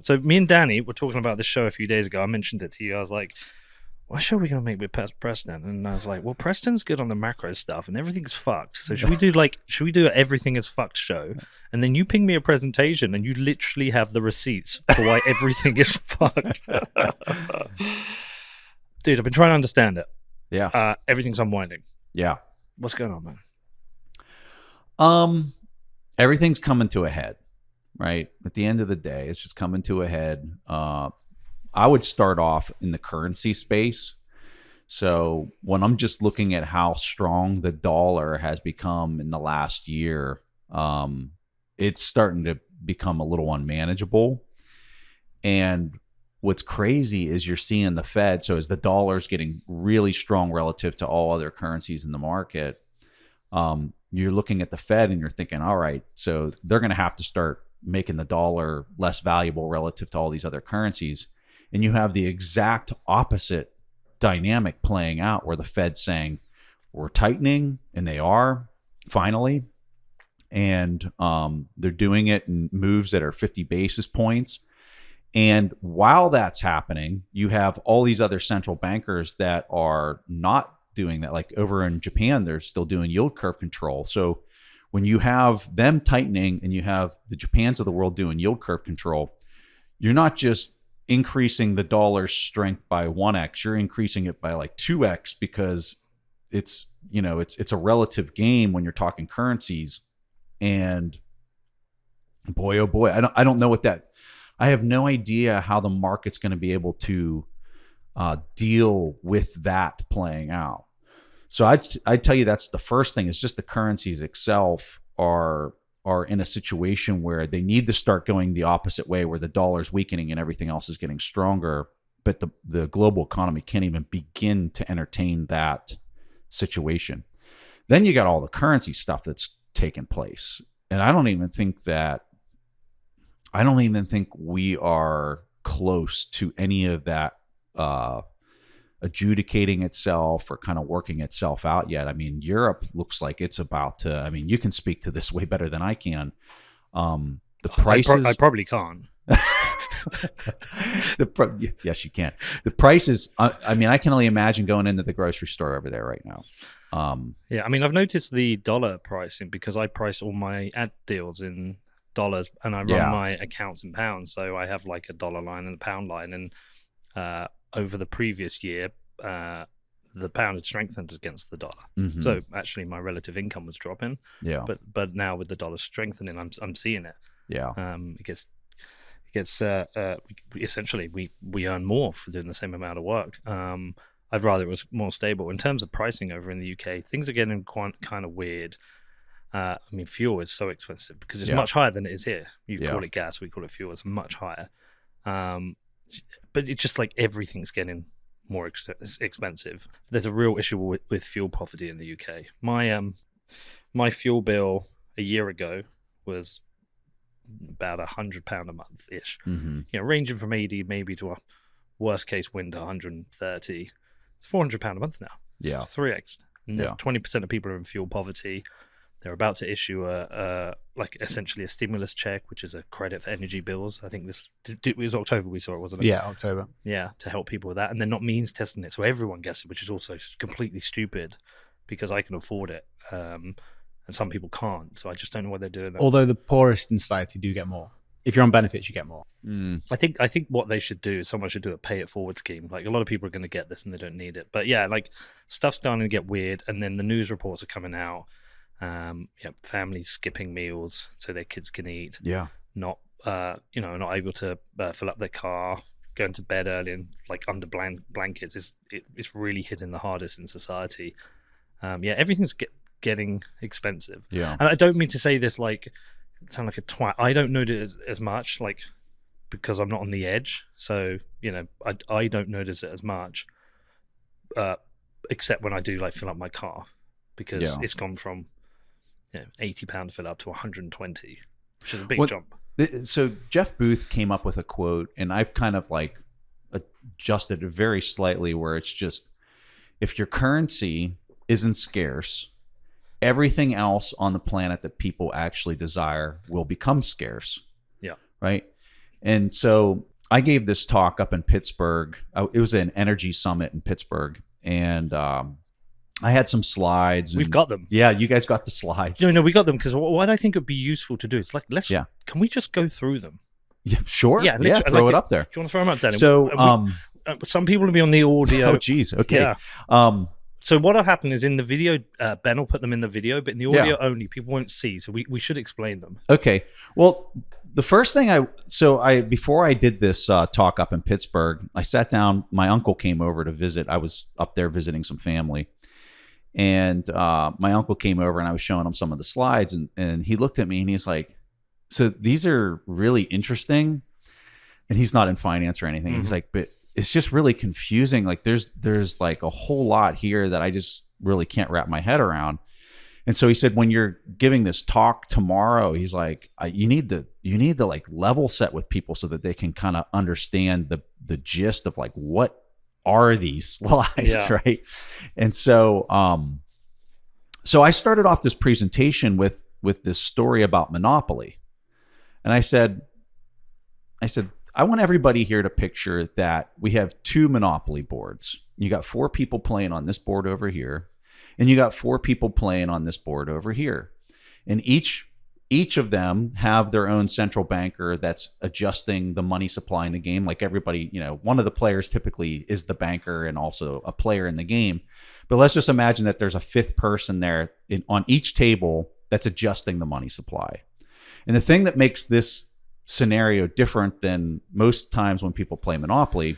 So me and Danny were talking about this show a few days ago. I mentioned it to you. I was like, what show are we going to make with Preston? And I was like, well, Preston's good on the macro stuff and everything's fucked. So should we do everything is fucked show? And then you ping me a presentation and you literally have the receipts for why everything is fucked. Dude, I've been trying to understand it. Yeah. Everything's unwinding. Yeah. What's going on, man? Everything's coming to a head, right? At the end of the day, it's just coming to a head. I would start off in the currency space. So when I'm just looking at how strong the dollar has become in the last year, it's starting to become a little unmanageable. And what's crazy is you're seeing the Fed. So as the dollar's getting really strong relative to all other currencies in the market, you're looking at the Fed and you're thinking, all right, so they're going to have to start making the dollar less valuable relative to all these other currencies. And you have the exact opposite dynamic playing out where the Fed's saying, we're tightening, and they are finally. And they're doing it in moves that are 50 basis points. And while that's happening, you have all these other central bankers that are not doing that. Like over in Japan, they're still doing yield curve control. So when you have them tightening and you have the Japans of the world doing yield curve control, you're not just increasing the dollar's strength by 1x, you're increasing it by like 2x, because it's a relative game when you're talking currencies. And boy, oh boy, I don't know what that, I have no idea how the market's going to be able to deal with that playing out. So I'd tell you that's the first thing, is just the currencies itself are in a situation where they need to start going the opposite way, where the dollar's weakening and everything else is getting stronger. But the global economy can't even begin to entertain that situation. Then you got all the currency stuff that's taken place. And I don't even think we are close to any of that adjudicating itself or kind of working itself out yet. I mean, Europe looks like it's about to, I mean, you can speak to this way better than I can. The prices. I probably can't. Yes, you can. The prices, I mean, I can only imagine going into the grocery store over there right now. Yeah, I mean, I've noticed the dollar pricing because I price all my ad deals in dollars and I run my accounts in pounds. So I have like a dollar line and a pound line. And over the previous year, the pound had strengthened against the dollar. Mm-hmm. So actually my relative income was dropping. Yeah. But now with the dollar strengthening, I'm seeing it. Yeah. It gets essentially we earn more for doing the same amount of work. I'd rather it was more stable. In terms of pricing over in the UK, things are getting kind of weird. I mean, fuel is so expensive because it's much higher than it is here. You call it gas, we call it fuel. It's much higher. But it's just like everything's getting more expensive. There's a real issue with fuel poverty in the UK. My fuel bill a year ago was about £100 a month ish. Mm-hmm. Ranging from 80 maybe to a worst case win to 130. It's £400 a month now. Yeah, 3x. And 20% of people are in fuel poverty. They're about to issue essentially a stimulus check, which is a credit for energy bills. I think it was October we saw it, wasn't it? Yeah, October. Yeah, to help people with that. And they're not means testing it, so everyone gets it, which is also completely stupid because I can afford it. And some people can't. So I just don't know what they're doing. Although the poorest in society do get more. If you're on benefits, you get more. Mm. I think what they should do is someone should do a pay it forward scheme. Like a lot of people are going to get this and they don't need it. But yeah, like stuff's starting to get weird. And then the news reports are coming out. Families skipping meals so their kids can eat. Yeah. Not not able to fill up their car, going to bed early and like under blankets. It's really hitting the hardest in society. Everything's getting expensive. Yeah. And I don't mean to say this like sound like a twat. I don't notice as much like because I'm not on the edge. So, I don't notice it as much. Except when I do like fill up my car because it's gone from £80 to fill up to 120, which is a big jump. So Jeff Booth came up with a quote, and I've kind of like adjusted it very slightly, where it's just if your currency isn't scarce everything else on the planet that people actually desire will become scarce. Yeah. Right. And so I gave this talk up in Pittsburgh. It was an energy summit in Pittsburgh. And I had some slides. We've got them. Yeah, you guys got the slides. No, we got them because what I think would be useful to do is like, can we just go through them? Yeah, sure. Yeah, throw it up there. Do you want to throw them up, Danny? So, some people will be on the audio. Oh, geez. Okay. Yeah. So what will happen is in the video, Ben will put them in the video, but in the audio only, people won't see. So we should explain them. Okay. Well, the first thing before I did this talk up in Pittsburgh, I sat down. My uncle came over to visit. I was up there visiting some family. And my uncle came over and I was showing him some of the slides, and he looked at me and he's like, so these are really interesting. And he's not in finance or anything. He's like, but it's just really confusing. Like there's like a whole lot here that I just really can't wrap my head around. And so he said, when you're giving this talk tomorrow, he's like, you need to like level set with people so that they can kind of understand the gist of like, what are these slides, right? And so so I started off this presentation with this story about Monopoly. And I said, I want everybody here to picture that we have 2 Monopoly boards. You got 4 people playing on this board over here, and you got 4 people playing on this board over here. And each of them have their own central banker that's adjusting the money supply in the game. Like everybody, one of the players typically is the banker and also a player in the game. But let's just imagine that there's a 5th person there on each table that's adjusting the money supply. And the thing that makes this scenario different than most times when people play Monopoly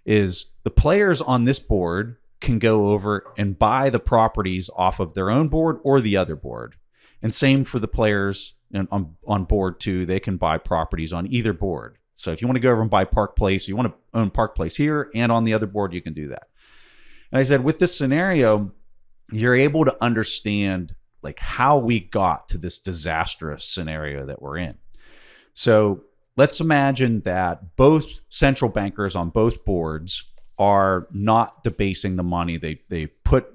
is the players on this board can go over and buy the properties off of their own board or the other board. And same for the players on board 2, they can buy properties on either board. So if you want to go over and buy Park Place, you want to own Park Place here and on the other board, you can do that. And I said, with this scenario, you're able to understand like how we got to this disastrous scenario that we're in. So let's imagine that both central bankers on both boards are not debasing the money. They've put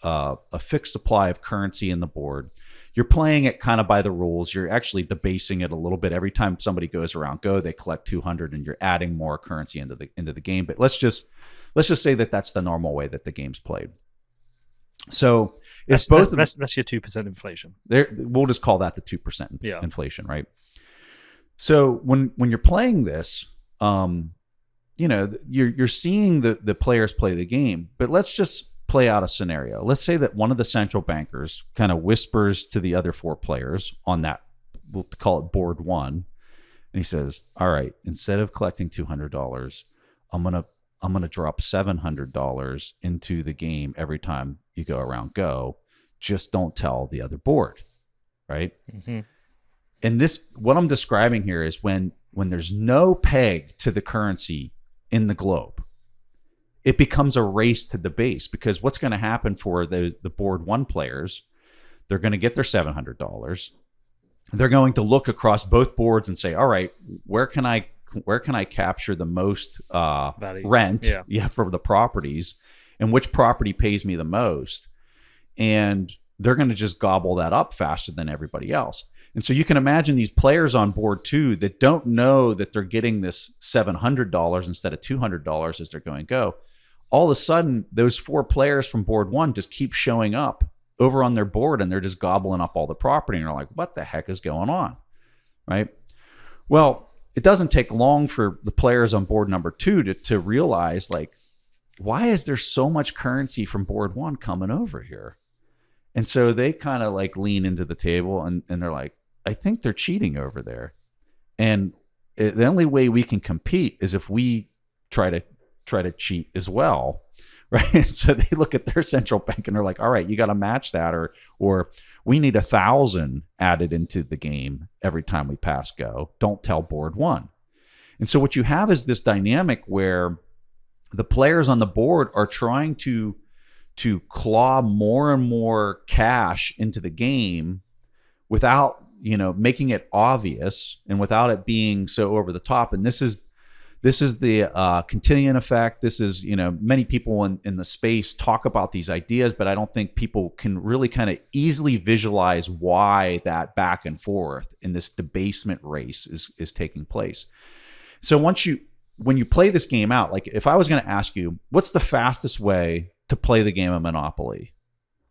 a fixed supply of currency in the board. You're playing it kind of by the rules. You're actually debasing it a little bit. Every time somebody goes around go, they collect 200 and you're adding more currency into the game. But let's just say that that's the normal way that the game's played. So if that's your 2% inflation. We'll just call that the 2% inflation, right? So when you're playing this, you're seeing the players play the game, but let's just play out a scenario. Let's say that one of the central bankers kind of whispers to the other 4 players on that, we'll call it board 1, and he says, all right, instead of collecting $200, I'm gonna drop $700 into the game every time you go around go. Just don't tell the other board, right? Mm-hmm. And this, what I'm describing here is when there's no peg to the currency in the globe, it becomes a race to the base, because what's going to happen for the board 1 players, they're going to get their $700. They're going to look across both boards and say, all right, where can I capture the most rent for the properties, and which property pays me the most? And they're going to just gobble that up faster than everybody else. And so you can imagine these players on board 2 that don't know that they're getting this $700 instead of $200 as they're going go. All of a sudden, those 4 players from board 1 just keep showing up over on their board, and they're just gobbling up all the property. And they're like, what the heck is going on? Right? Well, it doesn't take long for the players on board number 2 to realize, like, why is there so much currency from board 1 coming over here? And so they kind of like lean into the table and they're like, I think they're cheating over there. And the only way we can compete is if we try to cheat as well, right? And so they look at their central bank and they're like, all right, you got to match that, or we need 1,000 added into the game every time we pass go. Don't tell board 1. And so what you have is this dynamic where the players on the board are trying to claw more and more cash into the game without making it obvious and without it being so over the top. And this is This is the continuing effect. This is, many people in the space talk about these ideas, but I don't think people can really kind of easily visualize why that back and forth in this debasement race is taking place. So when you play this game out, like if I was going to ask you, what's the fastest way to play the game of Monopoly?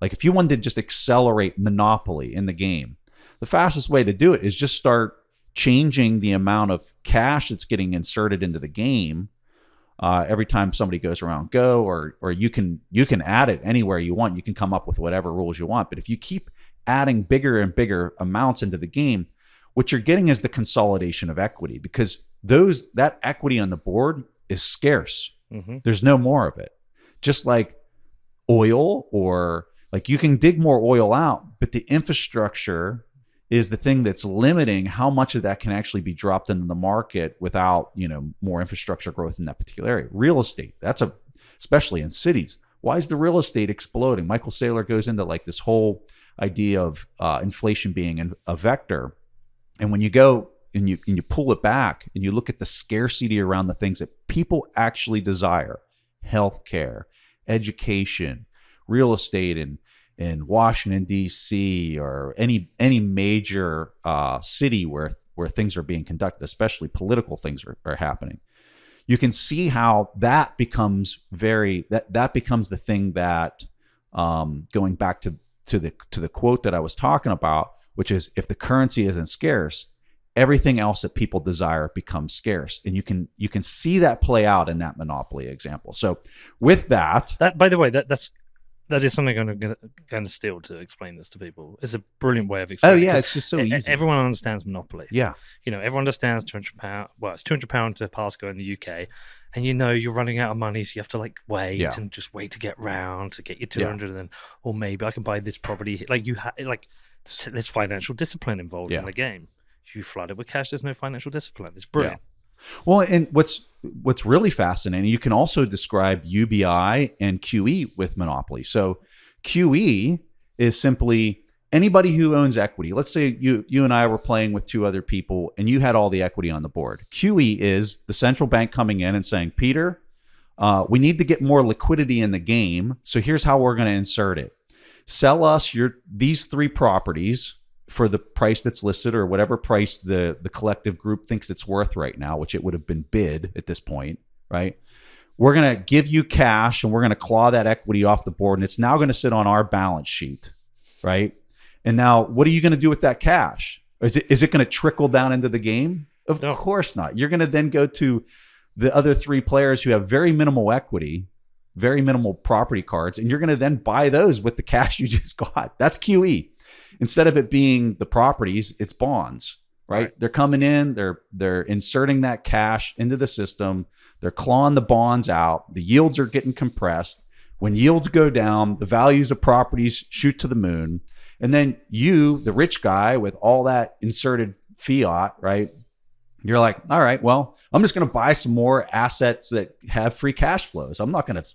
Like if you wanted to just accelerate Monopoly in the game, the fastest way to do it is just start changing the amount of cash that's getting inserted into the game every time somebody goes around go, or you can add it anywhere you want. You can come up with whatever rules you want. But if you keep adding bigger and bigger amounts into the game, what you're getting is the consolidation of equity, because that equity on the board is scarce. Mm-hmm. There's no more of it. Just like oil, or like you can dig more oil out, but the infrastructure is the thing that's limiting how much of that can actually be dropped into the market without, more infrastructure growth in that particular area. Real estate, especially in cities. Why is the real estate exploding? Michael Saylor goes into like this whole idea of inflation being a vector. And when you go and you pull it back and you look at the scarcity around the things that people actually desire, healthcare, education, real estate in Washington, D.C., or any major city where things are being conducted, especially political things are happening, you can see how that becomes that becomes the thing that, going back to the quote that I was talking about, which is, if the currency isn't scarce, everything else that people desire becomes scarce. And you can see that play out in that Monopoly example. So with that by the way, that is something I'm going to steal to explain this to people. It's a brilliant way of explaining. Oh yeah, it's just so easy. Everyone understands Monopoly. Yeah, everyone understands £200. Well, it's £200 to Pasco in the UK, and you're running out of money, so you have to like wait and just wait to get round to get your 200, and then, or maybe I can buy this property. Like there's financial discipline involved in the game. You flood it with cash. There's no financial discipline. It's brilliant. Yeah. Well, and what's really fascinating, you can also describe UBI and QE with Monopoly. So QE is simply anybody who owns equity. Let's say you and I were playing with two other people and you had all the equity on the board. QE is the central bank coming in and saying, Peter, we need to get more liquidity in the game. So here's how we're going to insert it. Sell us these three properties for the price that's listed, or whatever price the collective group thinks it's worth right now, which it would have been bid at this point, right? We're going to give you cash and we're going to claw that equity off the board, and it's now going to sit on our balance sheet, right? And now what are you going to do with that cash? Is it going to trickle down into the game? Of course not. You're going to then go to the other three players who have very minimal equity, very minimal property cards, and you're going to then buy those with the cash you just got. That's QE. Instead of it being the properties, it's bonds, right? They're coming in, they're inserting that cash into the system. They're clawing the bonds out. The yields are getting compressed. When yields go down, the values of properties shoot to the moon. And then you, the rich guy with all that inserted fiat, right? You're like, all right, well, I'm just going to buy some more assets that have free cash flows. I'm not going to,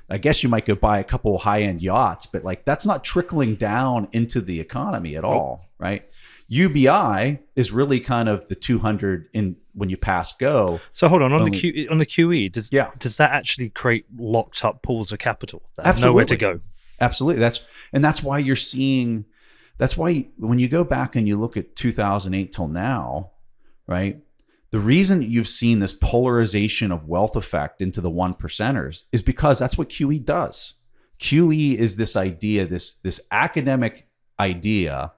I guess you might go buy a couple high-end yachts, but like that's not trickling down into the economy at all, right? UBI is really kind of the 200 in when you pass go. So hold on the QE. Does that actually create locked up pools of capital that have nowhere to go? Absolutely. That's why you're seeing. That's why when you go back and you look at 2008 till now, right? The reason you've seen this polarization of wealth effect into the 1%ers is because that's what QE does. QE is this idea, this academic idea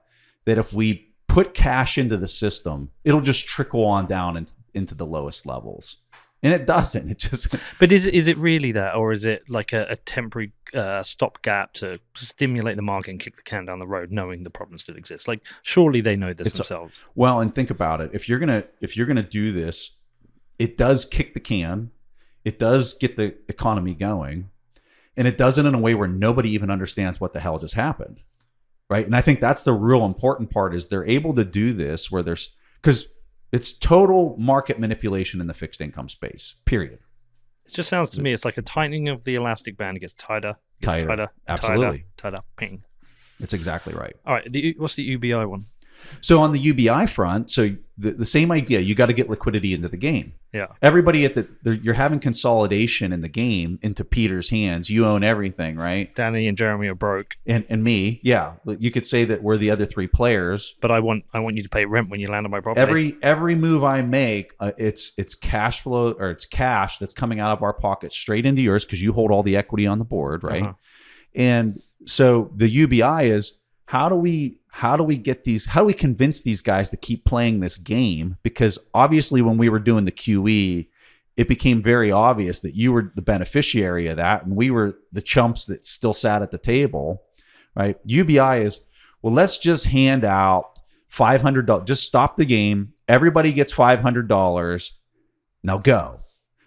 that if we put cash into the system, it'll just trickle on down into the lowest levels. And it doesn't. It just. But is it really that, or is it like a temporary stopgap to stimulate the market and kick the can down the road, knowing the problems still exist? Like, surely they know this themselves. Well, and think about it. If you're gonna do this, it does kick the can. It does get the economy going, and it does it in a way where nobody even understands what the hell just happened, right? And I think that's the real important part, is they're able to do this where because it's total market manipulation in the fixed income space, period. It just sounds to me, it's like a tightening of the elastic band. It gets tighter, absolutely, tighter, ping. It's exactly right. All right, what's the UBI one? So on the UBI front, so the same idea, you got to get liquidity into the game. Yeah. Everybody you're having consolidation in the game into Peter's hands. You own everything, right? Danny and Jeremy are broke. And me, yeah. You could say that we're the other three players. But I want you to pay rent when you land on my property. Every move I make, it's cash flow, or it's cash that's coming out of our pocket straight into yours because you hold all the equity on the board, right? And so the UBI is, how do we convince these guys to keep playing this game? Because obviously when we were doing the QE, it became very obvious that you were the beneficiary of that and we were the chumps that still sat at the table, right? UBI is, well, let's just hand out $500. Just stop the game. Everybody gets $500. Now go.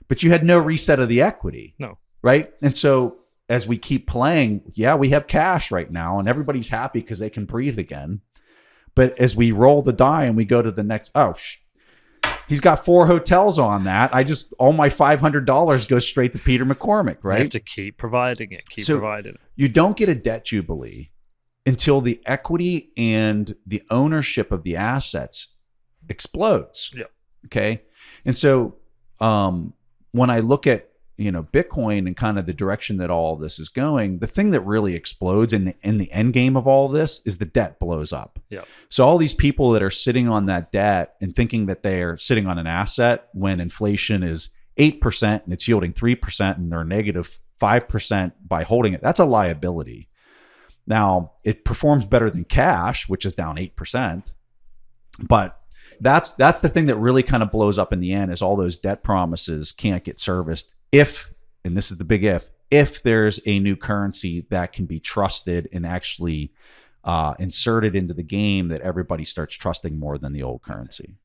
But you had no reset of the equity. No. Right? And so as we keep playing, yeah, we have cash right now and everybody's happy because they can breathe again. But as we roll the die and we go to the next, he's got 4 hotels on that. All my $500 goes straight to Peter McCormick, right? You have to keep providing it. Providing it. You don't get a debt jubilee until the equity and the ownership of the assets explodes. Yeah. Okay. And so when I look at Bitcoin and kind of the direction that all of this is going, the thing that really explodes in the end game of all of this is the debt blows up. Yeah. So all these people that are sitting on that debt and thinking that they are sitting on an asset when inflation is 8% and it's yielding 3% and they're negative 5% by holding it, that's a liability. Now, it performs better than cash, which is down 8%, but that's the thing that really kind of blows up in the end, is all those debt promises can't get serviced if, and this is the big if there's a new currency that can be trusted and actually inserted into the game that everybody starts trusting more than the old currency.